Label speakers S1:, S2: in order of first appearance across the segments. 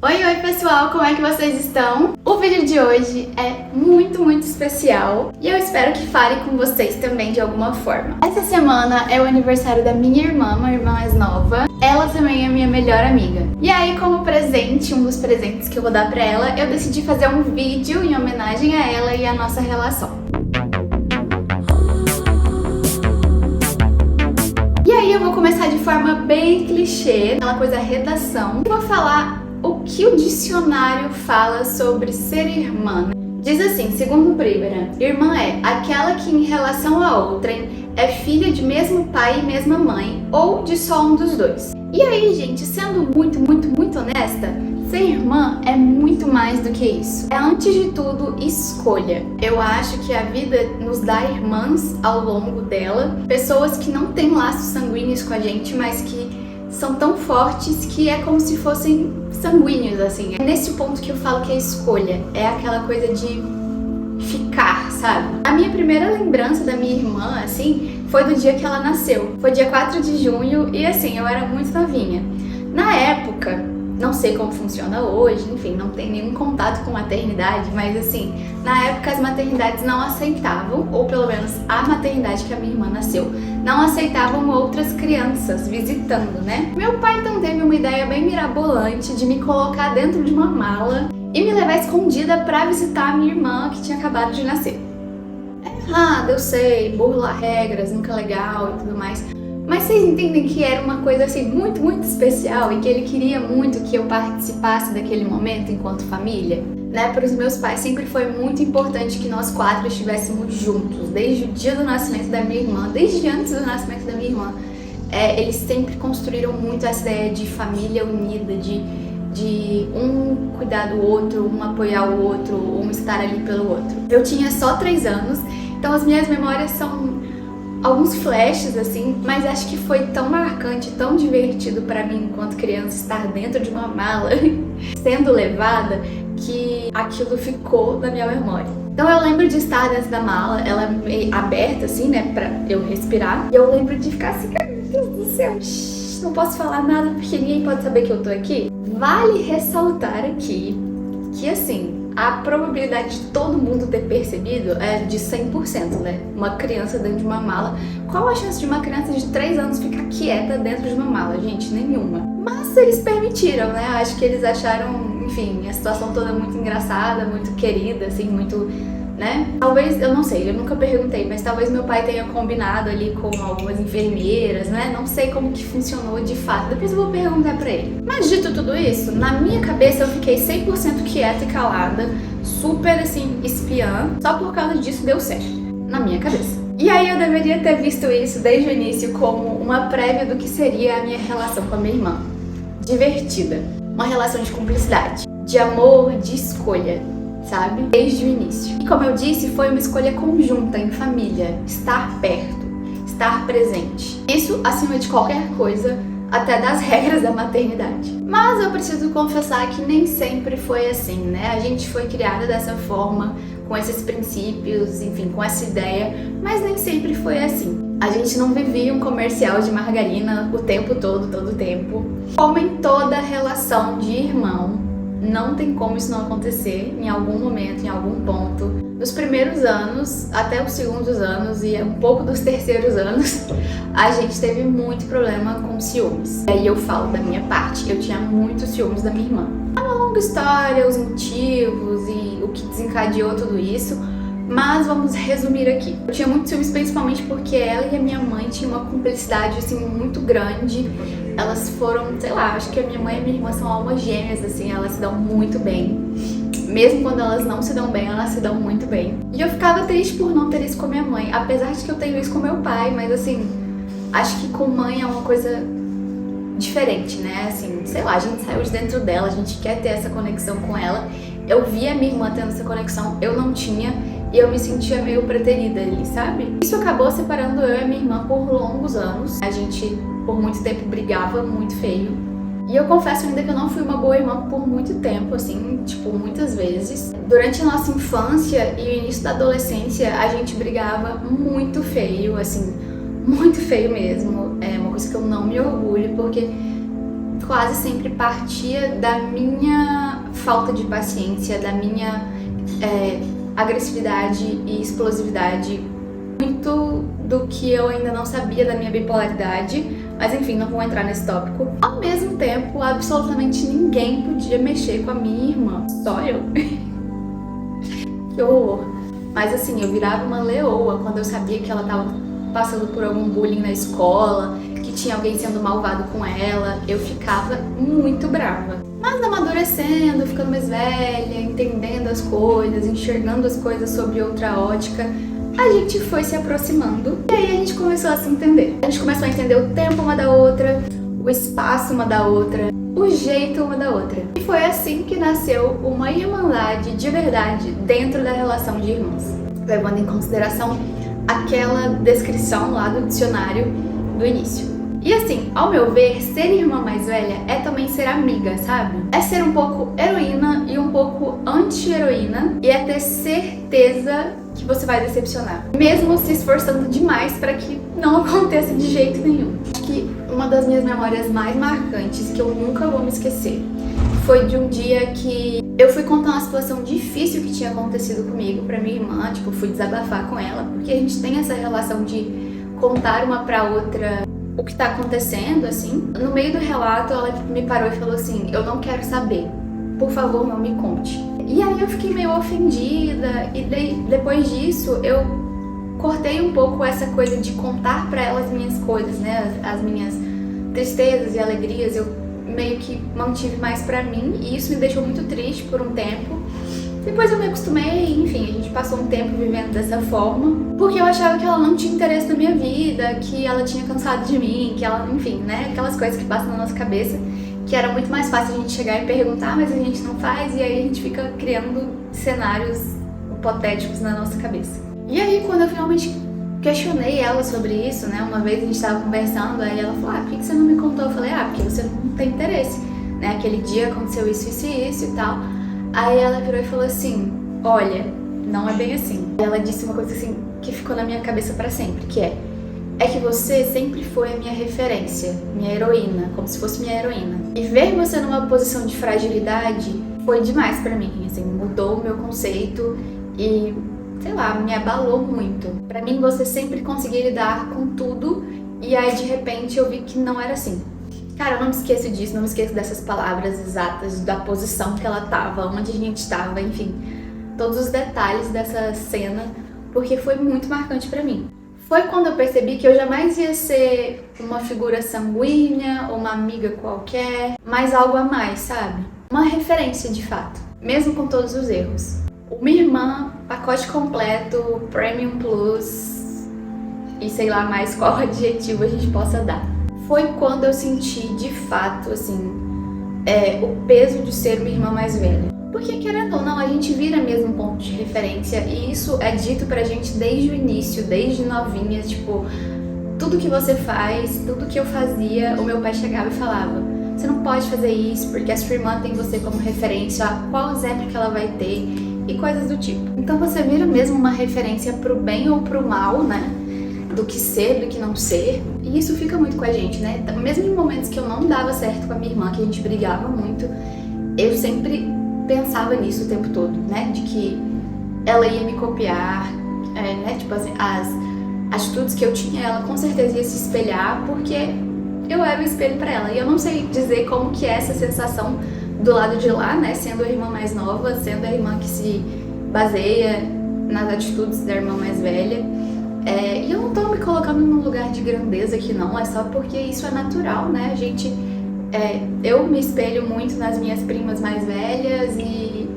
S1: Oi pessoal, como é que vocês estão? O vídeo de hoje é muito especial e eu espero que fale com vocês também de alguma forma. Essa semana é o aniversário da minha irmã, uma irmã mais nova. Ela também é minha melhor amiga. E aí, como presente, um dos presentes que eu vou dar pra ela, eu decidi fazer um vídeo em homenagem a ela e a nossa relação. E aí eu vou começar de forma bem clichê, aquela coisa redação. Eu vou falar o que o dicionário fala sobre ser irmã. Diz assim, segundo Bríbera, irmã é aquela que em relação a outrem é filha de mesmo pai e mesma mãe, ou de só um dos dois. E aí, gente, sendo muito honesta, ser irmã é muito mais do que isso. É, antes de tudo, escolha. Eu acho que a vida nos dá irmãs ao longo dela, pessoas que não têm laços sanguíneos com a gente, mas que são tão fortes que é como se fossem sanguíneos, assim. É nesse ponto que eu falo que é escolha. É aquela coisa de ficar, sabe? A minha primeira lembrança da minha irmã, assim, foi do dia que ela nasceu. Foi dia 4 de junho e, assim, eu era muito novinha. Na época, não sei como funciona hoje, enfim, não tenho nenhum contato com maternidade, mas assim, na época as maternidades não aceitavam, ou pelo menos a maternidade que a minha irmã nasceu, não aceitavam outras crianças visitando, né? Meu pai então teve uma ideia bem mirabolante de me colocar dentro de uma mala e me levar escondida pra visitar a minha irmã que tinha acabado de nascer. É errado, eu sei, burlar regras, nunca legal e tudo mais. Mas vocês entendem que era uma coisa assim muito especial e que ele queria muito que eu participasse daquele momento enquanto família? Né? Para os meus pais sempre foi muito importante que nós quatro estivéssemos juntos, desde o dia do nascimento da minha irmã, desde antes do nascimento da minha irmã. Eles sempre construíram muito essa ideia de família unida, de um cuidar do outro, um apoiar o outro, um estar ali pelo outro. Eu tinha só 3 anos, então as minhas memórias são alguns flashes, assim, mas acho que foi tão marcante, tão divertido pra mim enquanto criança estar dentro de uma mala, sendo levada, que aquilo ficou na minha memória. Então eu lembro de estar dentro da mala, ela meio aberta, assim, né, pra eu respirar, e eu lembro de ficar assim, ai meu Deus do céu, não posso falar nada porque ninguém pode saber que eu tô aqui. Vale ressaltar aqui que, assim, a probabilidade de todo mundo ter percebido é de 100%, né? Uma criança dentro de uma mala. Qual a chance de uma criança de 3 anos ficar quieta dentro de uma mala? Gente, nenhuma. Mas eles permitiram, né? Acho que eles acharam, enfim, a situação toda muito engraçada, muito querida, assim, muito, né? Talvez, eu não sei, eu nunca perguntei, mas talvez meu pai tenha combinado ali com algumas enfermeiras, né? Não sei como que funcionou de fato, depois eu vou perguntar pra ele. Mas dito tudo isso, na minha cabeça eu fiquei 100% quieta e calada, super assim, espiã, só por causa disso deu certo, na minha cabeça. E aí eu deveria ter visto isso desde o início como uma prévia do que seria a minha relação com a minha irmã. Divertida, uma relação de cumplicidade, de amor, de escolha, sabe? Desde o início. E como eu disse, foi uma escolha conjunta, em família, estar perto, estar presente. Isso acima de qualquer coisa, até das regras da maternidade. Mas eu preciso confessar que nem sempre foi assim, né? A gente foi criada dessa forma, com esses princípios, enfim, com essa ideia, mas nem sempre foi assim. A gente não vivia um comercial de margarina o tempo todo, todo o tempo. Como em toda relação de irmão, não tem como isso não acontecer em algum momento, em algum ponto. Nos primeiros anos, até os segundos anos e um pouco dos terceiros anos, a gente teve muito problema com ciúmes. E aí eu falo da minha parte, eu tinha muitos ciúmes da minha irmã. É uma longa história, os motivos e o que desencadeou tudo isso, mas vamos resumir aqui. Eu tinha muitos ciúmes principalmente porque ela e a minha mãe tinham uma cumplicidade assim muito grande. Elas foram, sei lá, acho que a minha mãe e a minha irmã são almas gêmeas, assim, elas se dão muito bem. Mesmo quando elas não se dão bem, elas se dão muito bem. E eu ficava triste por não ter isso com a minha mãe, apesar de que eu tenho isso com meu pai, mas assim, acho que com mãe é uma coisa diferente, né? Assim, sei lá, a gente saiu de dentro dela, a gente quer ter essa conexão com ela. Eu via a minha irmã tendo essa conexão, eu não tinha, e eu me sentia meio preterida ali, sabe? Isso acabou separando eu e a minha irmã por longos anos. A gente, por muito tempo, brigava muito feio. E eu confesso ainda que eu não fui uma boa irmã por muito tempo, assim, tipo, muitas vezes. Durante a nossa infância e o início da adolescência, a gente brigava muito feio, assim, muito feio mesmo. É uma coisa que eu não me orgulho, porque quase sempre partia da minha falta de paciência, da minha agressividade e explosividade, muito do que eu ainda não sabia da minha bipolaridade, mas enfim, não vou entrar nesse tópico. Ao mesmo tempo, absolutamente ninguém podia mexer com a minha irmã, só eu. Que horror. Mas assim, eu virava uma leoa quando eu sabia que ela tava passando por algum bullying na escola, que tinha alguém sendo malvado com ela, eu ficava muito brava. Mas amadurecendo, ficando mais velha, entendendo as coisas, enxergando as coisas sob outra ótica, a gente foi se aproximando e aí a gente começou a se entender. A gente começou a entender o tempo uma da outra, o espaço uma da outra, o jeito uma da outra. E foi assim que nasceu uma irmandade de verdade dentro da relação de irmãs, levando em consideração aquela descrição lá do dicionário do início. E assim, ao meu ver, ser irmã mais velha é também ser amiga, sabe? É ser um pouco heroína e um pouco anti-heroína, e é ter certeza que você vai decepcionar, mesmo se esforçando demais para que não aconteça de jeito nenhum. Acho que uma das minhas memórias mais marcantes, que eu nunca vou me esquecer, foi de um dia que eu fui contar uma situação difícil que tinha acontecido comigo pra minha irmã, tipo, fui desabafar com ela, porque a gente tem essa relação de contar uma pra outra o que tá acontecendo, assim. No meio do relato, ela me parou e falou assim: eu não quero saber, por favor, não me conte. E aí eu fiquei meio ofendida, e depois disso eu cortei um pouco essa coisa de contar pra ela as minhas coisas, né, as minhas tristezas e alegrias. Eu meio que mantive mais pra mim, e isso me deixou muito triste por um tempo. Depois eu me acostumei, enfim, a gente passou um tempo vivendo dessa forma, porque eu achava que ela não tinha interesse na minha vida, que ela tinha cansado de mim, que ela, enfim, né, aquelas coisas que passam na nossa cabeça, que era muito mais fácil a gente chegar e perguntar, mas a gente não faz, e aí a gente fica criando cenários hipotéticos na nossa cabeça. E aí, quando eu finalmente questionei ela sobre isso, né, uma vez a gente estava conversando, aí ela falou: por que você não me contou? Eu falei: porque você não tem interesse, né, aquele dia aconteceu isso e tal. Aí ela virou e falou assim: olha, não é bem assim. Ela disse uma coisa assim que ficou na minha cabeça pra sempre, que é que você sempre foi a minha referência, minha heroína, como se fosse minha heroína. E ver você numa posição de fragilidade foi demais pra mim, assim, mudou o meu conceito e, sei lá, me abalou muito. Pra mim, você sempre conseguia lidar com tudo, e aí de repente eu vi que não era assim. Cara, eu não me esqueço disso, não me esqueço dessas palavras exatas, da posição que ela tava, onde a gente tava, enfim, todos os detalhes dessa cena, porque foi muito marcante pra mim. Foi quando eu percebi que eu jamais ia ser uma figura sanguínea ou uma amiga qualquer, mas algo a mais, sabe? Uma referência de fato, mesmo com todos os erros. Uma irmã, pacote completo, Premium Plus e sei lá mais qual adjetivo a gente possa dar. Foi quando eu senti de fato, assim, o peso de ser uma irmã mais velha. Porque, querendo ou não, a gente vira mesmo um ponto de referência, e isso é dito pra gente desde o início, desde novinhas, tipo, tudo que você faz, tudo que eu fazia, o meu pai chegava e falava: você não pode fazer isso porque a sua irmã tem você como referência, qual exemplo que ela vai ter, e coisas do tipo. Então você vira mesmo uma referência pro bem ou pro mal, né? Do que ser, do que não ser. E isso fica muito com a gente, né? Então, mesmo em momentos que eu não dava certo com a minha irmã, que a gente brigava muito, eu sempre pensava nisso o tempo todo, né? De que ela ia me copiar, né? Tipo assim, as atitudes que eu tinha, ela com certeza ia se espelhar, porque eu era o espelho pra ela. E eu não sei dizer como que é essa sensação do lado de lá, né? Sendo a irmã mais nova, sendo a irmã que se baseia nas atitudes da irmã mais velha. E eu não tô me colocando num lugar de grandeza aqui não, é só porque isso é natural, né? A gente, eu me espelho muito nas minhas primas mais velhas, e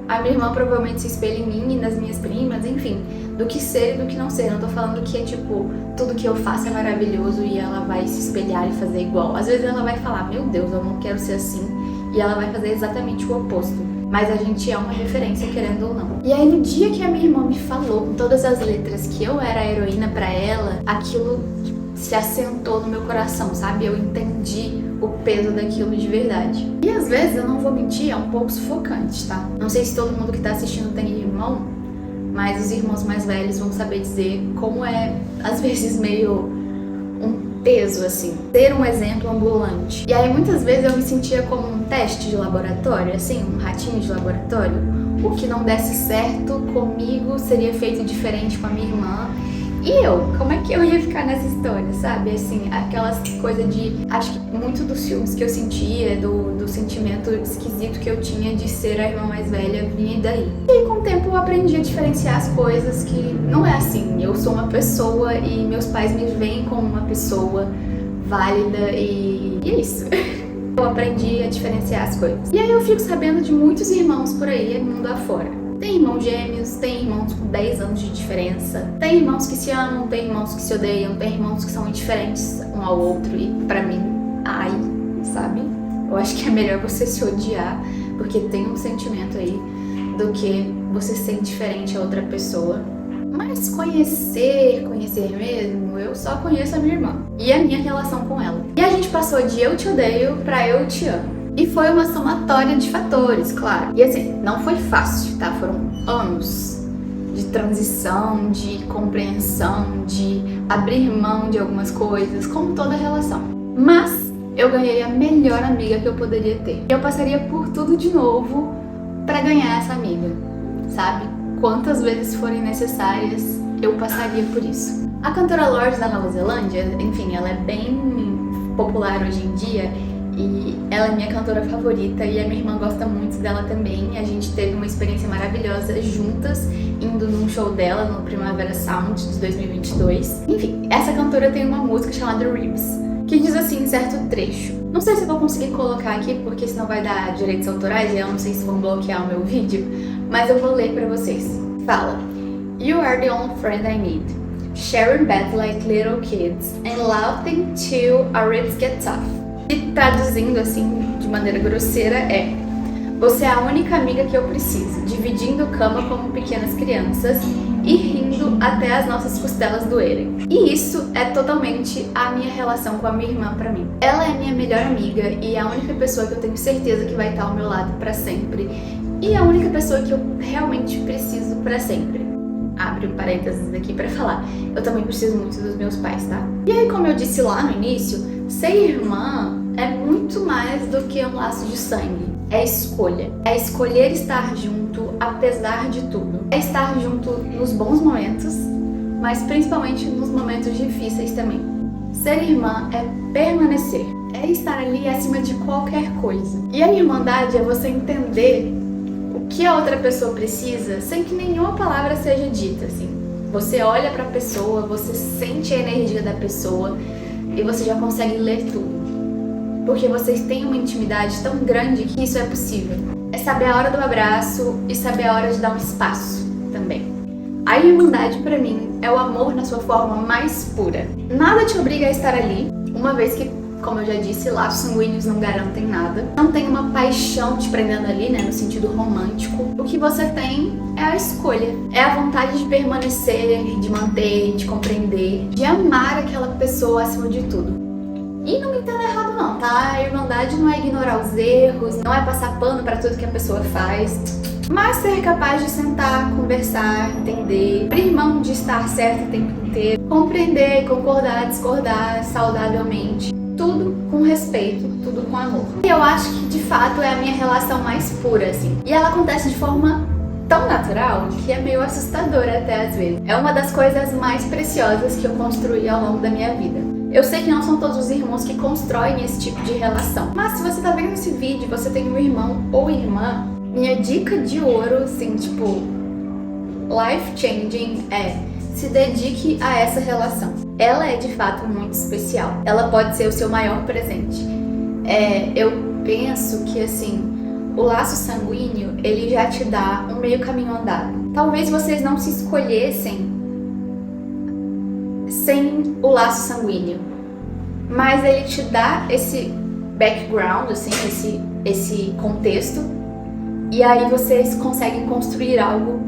S1: a minha irmã provavelmente se espelha em mim e nas minhas primas, enfim, do que ser e do que não ser. Eu não tô falando que é tipo, tudo que eu faço é maravilhoso e ela vai se espelhar e fazer igual. Às vezes ela vai falar: meu Deus, eu não quero ser assim, e ela vai fazer exatamente o oposto. Mas a gente é uma referência, querendo ou não. E aí, no dia que a minha irmã me falou com todas as letras que eu era a heroína pra ela, aquilo se assentou no meu coração, sabe? Eu entendi o peso daquilo de verdade. E às vezes, eu não vou mentir, é um pouco sufocante, tá? Não sei se todo mundo que tá assistindo tem irmão, mas os irmãos mais velhos vão saber dizer como é, às vezes, meio peso, assim, ser um exemplo ambulante. E aí muitas vezes eu me sentia como um teste de laboratório, assim, um ratinho de laboratório. O que não desse certo comigo seria feito diferente com a minha irmã. E eu? Como é que eu ia ficar nessa história, sabe? Assim, aquelas coisas de... Acho que muito dos filmes que eu sentia, do sentimento esquisito que eu tinha de ser a irmã mais velha, vinha daí. E com o tempo eu aprendi a diferenciar as coisas, que não é assim. Eu sou uma pessoa e meus pais me veem como uma pessoa válida e é isso. Eu aprendi a diferenciar as coisas. E aí eu fico sabendo de muitos irmãos por aí, mundo afora. Tem irmãos gêmeos, tem irmãos com 10 anos de diferença, tem irmãos que se amam, tem irmãos que se odeiam, tem irmãos que são indiferentes um ao outro e pra mim, ai, sabe? Eu acho que é melhor você se odiar, porque tem um sentimento aí do que você ser indiferente a outra pessoa. Mas conhecer mesmo, eu só conheço a minha irmã e a minha relação com ela. E a gente passou de eu te odeio pra eu te amo. E foi uma somatória de fatores, claro. E assim, não foi fácil, tá? Foram anos de transição, de compreensão, de abrir mão de algumas coisas, como toda relação. Mas eu ganhei a melhor amiga que eu poderia ter. Eu passaria por tudo de novo pra ganhar essa amiga, sabe? Quantas vezes forem necessárias, eu passaria por isso. A cantora Lorde da Nova Zelândia, enfim, ela é bem popular hoje em dia. E ela é minha cantora favorita e a minha irmã gosta muito dela também. A gente teve uma experiência maravilhosa juntas, indo num show dela no Primavera Sound de 2022. Enfim, essa cantora tem uma música chamada Ribs, que diz assim em certo trecho. Não sei se eu vou conseguir colocar aqui, porque senão vai dar direitos autorais e eu não sei se vão bloquear o meu vídeo, mas eu vou ler pra vocês. Fala: You are the only friend I need, sharing bed like little kids and laughing till our ribs get tough. E traduzindo assim, de maneira grosseira, é: você é a única amiga que eu preciso, dividindo cama como pequenas crianças e rindo até as nossas costelas doerem. E isso é totalmente a minha relação com a minha irmã pra mim. Ela é minha melhor amiga e é a única pessoa que eu tenho certeza que vai estar ao meu lado pra sempre. E a única pessoa que eu realmente preciso pra sempre. Abre um parênteses aqui pra falar, eu também preciso muito dos meus pais, tá? E aí, como eu disse lá no início, ser irmã é muito mais do que um laço de sangue. É escolha. É escolher estar junto apesar de tudo. É estar junto nos bons momentos, mas principalmente nos momentos difíceis também. Ser irmã é permanecer. É estar ali acima de qualquer coisa. E a irmandade é você entender o que a outra pessoa precisa sem que nenhuma palavra seja dita, assim. Você olha pra pessoa, você sente a energia da pessoa e você já consegue ler tudo. Porque vocês têm uma intimidade tão grande que isso é possível. É saber a hora do abraço e saber a hora de dar um espaço também. A irmandade pra mim é o amor na sua forma mais pura. Nada te obriga a estar ali, uma vez que, como eu já disse, laços sanguíneos não garantem nada. Não tem uma paixão te prendendo ali, né, no sentido romântico. O que você tem é a escolha. É a vontade de permanecer, de manter, de compreender, de amar aquela pessoa acima de tudo. E não me entenda errado não, tá? A irmandade não é ignorar os erros, não é passar pano pra tudo que a pessoa faz, mas ser capaz de sentar, conversar, entender, abrir mão de estar certo o tempo inteiro, compreender, concordar, discordar saudavelmente. Tudo com respeito, tudo com amor. E eu acho que, de fato, é a minha relação mais pura, assim. E ela acontece de forma tão natural que é meio assustadora até às vezes. É uma das coisas mais preciosas que eu construí ao longo da minha vida. Eu sei que não são todos os irmãos que constroem esse tipo de relação. Mas se você tá vendo esse vídeo e você tem um irmão ou irmã, minha dica de ouro, assim, tipo, life changing é: se dedique a essa relação. Ela é de fato muito especial. Ela pode ser o seu maior presente. Eu penso que, assim, o laço sanguíneo, ele já te dá um meio caminho andado. Talvez vocês não se escolhessem sem o laço sanguíneo, mas ele te dá esse background, assim, esse contexto, e aí vocês conseguem construir algo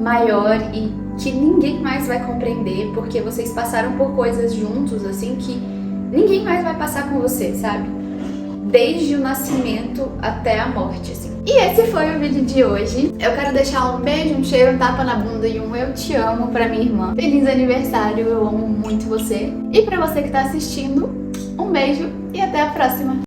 S1: maior e que ninguém mais vai compreender, porque vocês passaram por coisas juntos, assim, que ninguém mais vai passar com você, sabe? desde o nascimento até a morte, assim. E esse foi o vídeo de hoje. Eu quero deixar um beijo, um cheiro, um tapa na bunda e um eu te amo pra minha irmã. Feliz aniversário, eu amo muito você. E pra você que tá assistindo, um beijo e até a próxima!